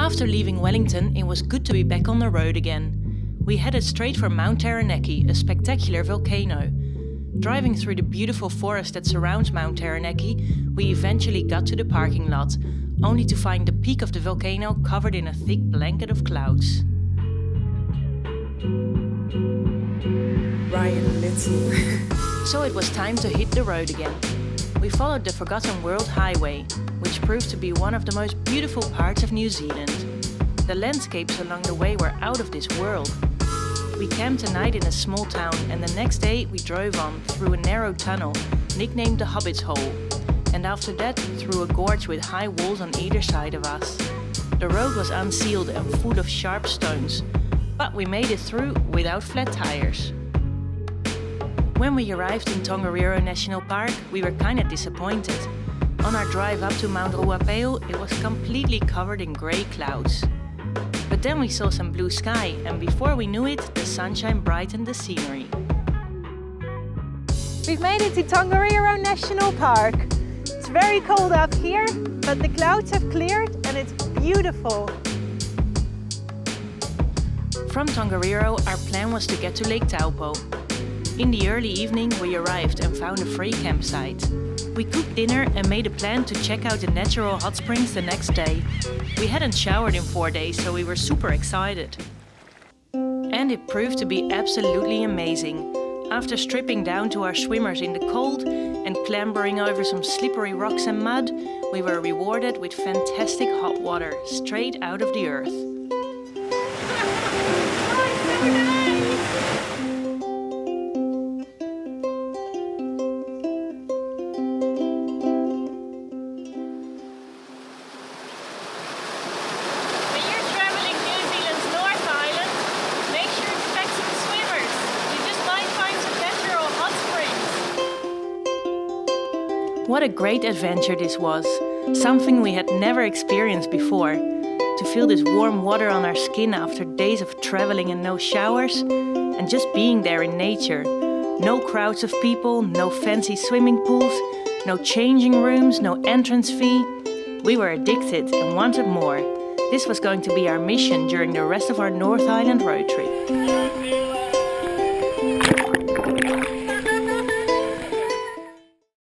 After leaving Wellington, it was good to be back on the road again. We headed straight for Mt Taranaki, a spectacular volcano. Driving through the beautiful forest that surrounds Mt Taranaki, we eventually got to the parking lot, only to find the peak of the volcano covered in a thick blanket of clouds. Ryan Little. So it was time to hit the road again. We followed the Forgotten World Highway, which proved to be one of the most beautiful parts of New Zealand. The landscapes along the way were out of this world. We camped a night in a small town, and the next day we drove on through a narrow tunnel, nicknamed the Hobbit's Hole, and after that through a gorge with high walls on either side of us. The road was unsealed and full of sharp stones, but we made it through without flat tires. When we arrived in Tongariro National Park, we were kinda disappointed. On our drive up to Mt Taranaki, it was completely covered in grey clouds. But then we saw some blue sky, and before we knew it, the sunshine brightened the scenery. We've made it to Tongariro National Park. It's very cold up here, but the clouds have cleared and it's beautiful. From Tongariro, our plan was to get to Lake Taupo. In the early evening, we arrived and found a free campsite. We cooked dinner and made a plan to check out the natural hot springs the next day. We hadn't showered in 4 days, so we were super excited. And it proved to be absolutely amazing. After stripping down to our swimmers in the cold and clambering over some slippery rocks and mud, we were rewarded with fantastic hot water straight out of the earth. What a great adventure this was, something we had never experienced before. To feel this warm water on our skin after days of traveling and no showers, and just being there in nature. No crowds of people, no fancy swimming pools, no changing rooms, no entrance fee. We were addicted and wanted more. This was going to be our mission during the rest of our North Island road trip.